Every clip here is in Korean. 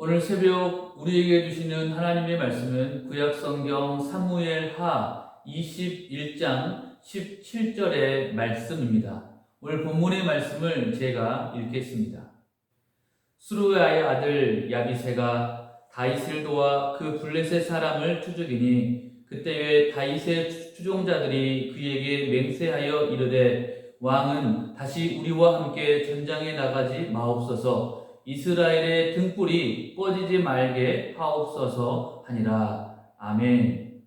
오늘 새벽 우리에게 주시는 하나님의 말씀은 구약성경 사무엘하 21장 17절의 말씀입니다. 오늘 본문의 말씀을 제가 읽겠습니다. 수루야의 아들 야비새가 다윗을 도와 그 블레셋 사람을 추죽이니 그때에 다윗의 추종자들이 그에게 맹세하여 이르되 왕은 다시 우리와 함께 전장에 나가지 마옵소서. 이스라엘의 등불이 꺼지지 말게 하옵소서 하니라. 아멘.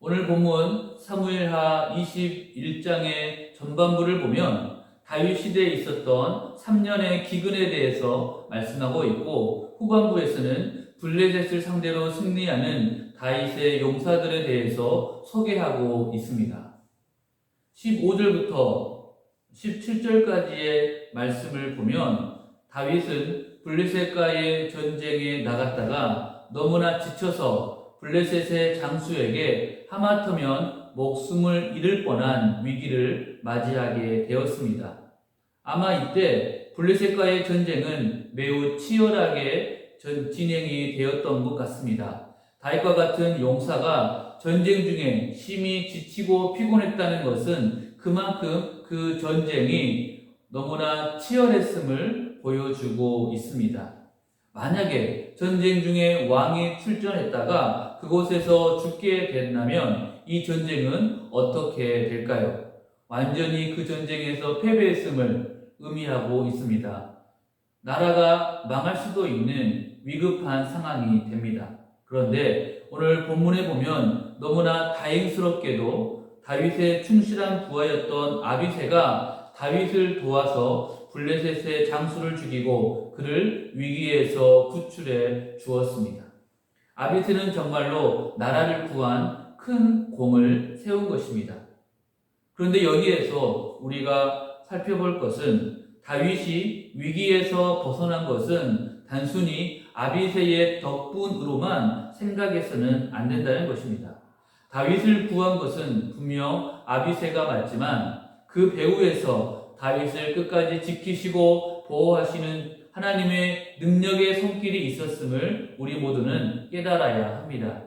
오늘 본문 사무엘하 21장의 전반부를 보면 다윗 시대에 있었던 3년의 기근에 대해서 말씀하고 있고, 후반부에서는 블레셋을 상대로 승리하는 다윗의 용사들에 대해서 소개하고 있습니다. 15절부터 17절까지의 말씀을 보면 다윗은 블레셋과의 전쟁에 나갔다가 너무나 지쳐서 블레셋의 장수에게 하마터면 목숨을 잃을 뻔한 위기를 맞이하게 되었습니다. 아마 이때 블레셋과의 전쟁은 매우 치열하게 진행이 되었던 것 같습니다. 다윗과 같은 용사가 전쟁 중에 심히 지치고 피곤했다는 것은 그만큼 그 전쟁이 너무나 치열했음을 보여주고 있습니다. 만약에 전쟁 중에 왕이 출전했다가 그곳에서 죽게 된다면 이 전쟁은 어떻게 될까요? 완전히 그 전쟁에서 패배했음을 의미하고 있습니다. 나라가 망할 수도 있는 위급한 상황이 됩니다. 그런데 오늘 본문에 보면 너무나 다행스럽게도 다윗의 충실한 부하였던 아비새가 다윗을 도와서 블레셋의 장수를 죽이고 그를 위기에서 구출해 주었습니다. 아비새는 정말로 나라를 구한 큰 공을 세운 것입니다. 그런데 여기에서 우리가 살펴볼 것은 다윗이 위기에서 벗어난 것은 단순히 아비새의 덕분으로만 생각해서는 안 된다는 것입니다. 다윗을 구한 것은 분명 아비새가 맞지만 그 배후에서 다윗을 끝까지 지키시고 보호하시는 하나님의 능력의 손길이 있었음을 우리 모두는 깨달아야 합니다.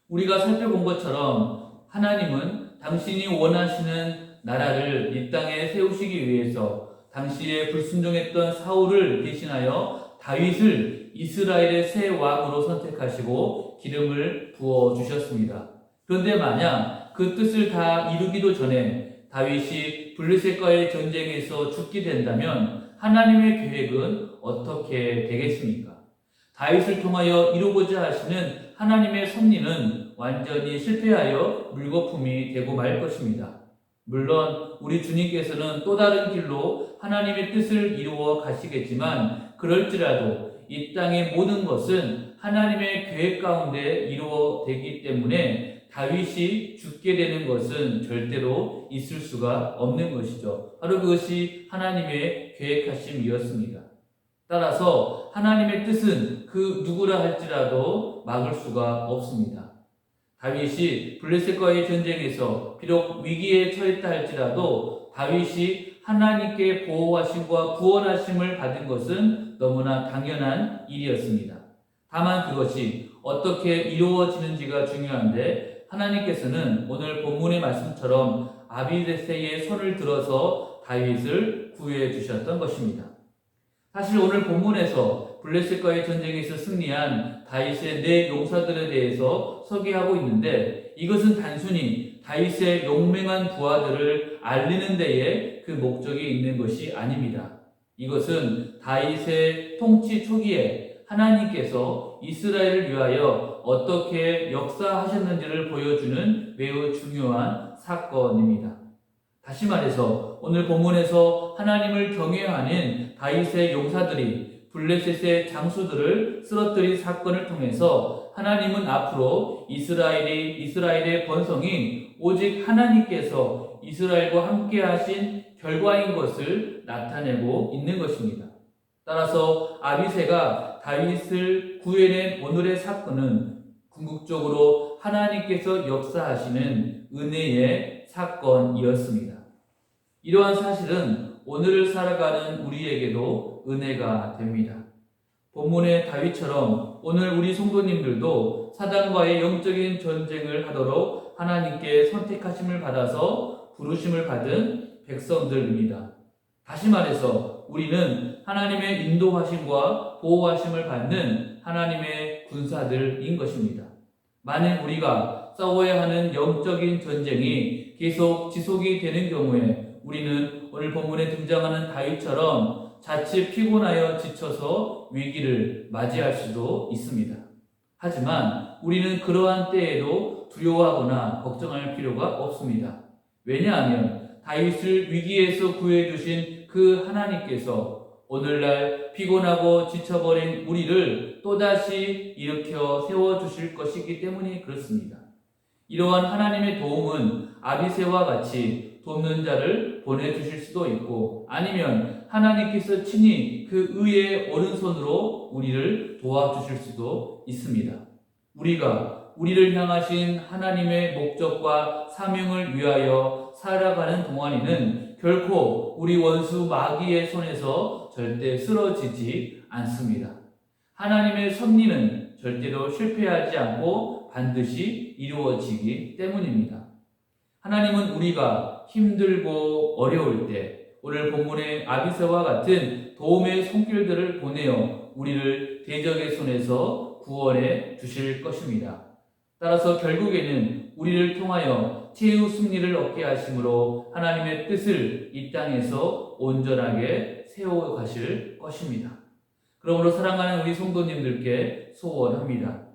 우리가 살펴본 것처럼 하나님은 당신이 원하시는 나라를 이 땅에 세우시기 위해서 당시에 불순종했던 사울을 대신하여 다윗을 이스라엘의 새 왕으로 선택하시고 기름을 부어 주셨습니다. 그런데 만약 그 뜻을 다 이루기도 전에 다윗이 블레셋과의 전쟁에서 죽게 된다면 하나님의 계획은 어떻게 되겠습니까? 다윗을 통하여 이루고자 하시는 하나님의 섭리는 완전히 실패하여 물거품이 되고 말 것입니다. 물론 우리 주님께서는 또 다른 길로 하나님의 뜻을 이루어 가시겠지만 그럴지라도 이 땅의 모든 것은 하나님의 계획 가운데 이루어지기 때문에 다윗이 죽게 되는 것은 절대로 있을 수가 없는 것이죠. 바로 그것이 하나님의 계획하심이었습니다. 따라서 하나님의 뜻은 그 누구라 할지라도 막을 수가 없습니다. 다윗이 블레셋과의 전쟁에서 비록 위기에 처했다 할지라도 다윗이 하나님께 보호하심과 구원하심을 받은 것은 너무나 당연한 일이었습니다. 다만 그것이 어떻게 이루어지는지가 중요한데 하나님께서는 오늘 본문의 말씀처럼 아비새의 손을 들어서 다윗을 구해 주셨던 것입니다. 사실 오늘 본문에서 블레셋과의 전쟁에서 승리한 다윗의 네 용사들에 대해서 소개하고 있는데 이것은 단순히 다윗의 용맹한 부하들을 알리는 데에 그 목적이 있는 것이 아닙니다. 이것은 다윗의 통치 초기에 하나님께서 이스라엘을 위하여 어떻게 역사하셨는지를 보여주는 매우 중요한 사건입니다. 다시 말해서 오늘 본문에서 하나님을 경외하는 다윗의 용사들이 블레셋의 장수들을 쓰러뜨린 사건을 통해서 하나님은 앞으로 이스라엘의 번성이 오직 하나님께서 이스라엘과 함께 하신 결과인 것을 나타내고 있는 것입니다. 따라서 아비새가 다윗을 구해낸 오늘의 사건은 궁극적으로 하나님께서 역사하시는 은혜의 사건이었습니다. 이러한 사실은 오늘을 살아가는 우리에게도 은혜가 됩니다. 본문의 다윗처럼 오늘 우리 성도님들도 사단과의 영적인 전쟁을 하도록 하나님께 선택하심을 받아서 부르심을 받은 백성들입니다. 다시 말해서 우리는 하나님의 인도하심과 보호하심을 받는 하나님의 군사들인 것입니다. 만일 우리가 싸워야 하는 영적인 전쟁이 계속 지속이 되는 경우에 우리는 오늘 본문에 등장하는 다윗처럼 자칫 피곤하여 지쳐서 위기를 맞이할 수도 있습니다. 하지만 우리는 그러한 때에도 두려워하거나 걱정할 필요가 없습니다. 왜냐하면 다윗을 위기에서 구해주신 그 하나님께서 오늘날 피곤하고 지쳐버린 우리를 또다시 일으켜 세워주실 것이기 때문에 그렇습니다. 이러한 하나님의 도움은 아비새와 같이 돕는 자를 보내주실 수도 있고 아니면 하나님께서 친히 그 의의 오른손으로 우리를 도와주실 수도 있습니다. 우리가 우리를 향하신 하나님의 목적과 사명을 위하여 살아가는 동안에는 결코 우리 원수 마귀의 손에서 절대 쓰러지지 않습니다. 하나님의 섭리는 절대로 실패하지 않고 반드시 이루어지기 때문입니다. 하나님은 우리가 힘들고 어려울 때 오늘 본문의 아비새와 같은 도움의 손길들을 보내어 우리를 대적의 손에서 구원해 주실 것입니다. 따라서 결국에는 우리를 통하여 최후 승리를 얻게 하심으로 하나님의 뜻을 이 땅에서 온전하게 세워 가실 것입니다. 그러므로 사랑하는 우리 성도님들께 소원합니다.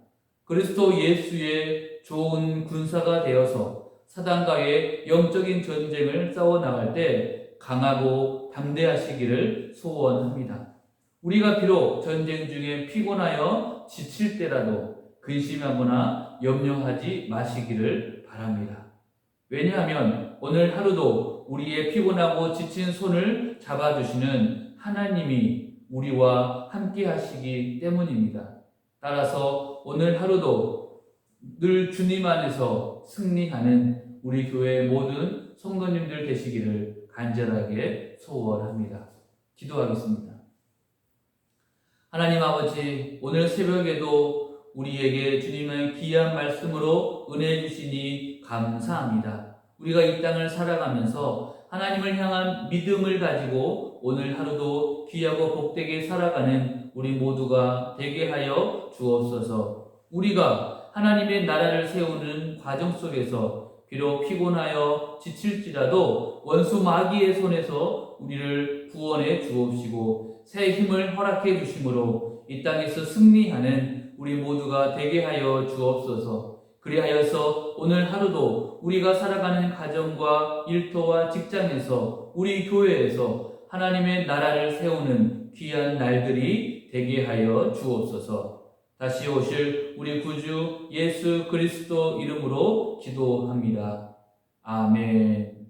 그리스도 예수의 좋은 군사가 되어서 사단과의 영적인 전쟁을 싸워나갈 때 강하고 담대하시기를 소원합니다. 우리가 비록 전쟁 중에 피곤하여 지칠 때라도 근심하거나 염려하지 마시기를 바랍니다. 왜냐하면 오늘 하루도 우리의 피곤하고 지친 손을 잡아주시는 하나님이 우리와 함께 하시기 때문입니다. 따라서 오늘 하루도 늘 주님 안에서 승리하는 우리 교회의 모든 성도님들 되시기를 간절하게 소원합니다. 기도하겠습니다. 하나님 아버지, 오늘 새벽에도 우리에게 주님의 귀한 말씀으로 은혜 주시니 감사합니다. 우리가 이 땅을 살아가면서 하나님을 향한 믿음을 가지고 오늘 하루도 귀하고 복되게 살아가는 우리 모두가 되게 하여 주옵소서. 우리가 하나님의 나라를 세우는 과정 속에서 비록 피곤하여 지칠지라도 원수 마귀의 손에서 우리를 구원해 주옵시고 새 힘을 허락해 주심으로 이 땅에서 승리하는 우리 모두가 되게 하여 주옵소서. 그리하여서 오늘 하루도 우리가 살아가는 가정과 일터와 직장에서 우리 교회에서 하나님의 나라를 세우는 귀한 날들이 되게 하여 주옵소서. 다시 오실 우리 구주 예수 그리스도 이름으로 기도합니다. 아멘.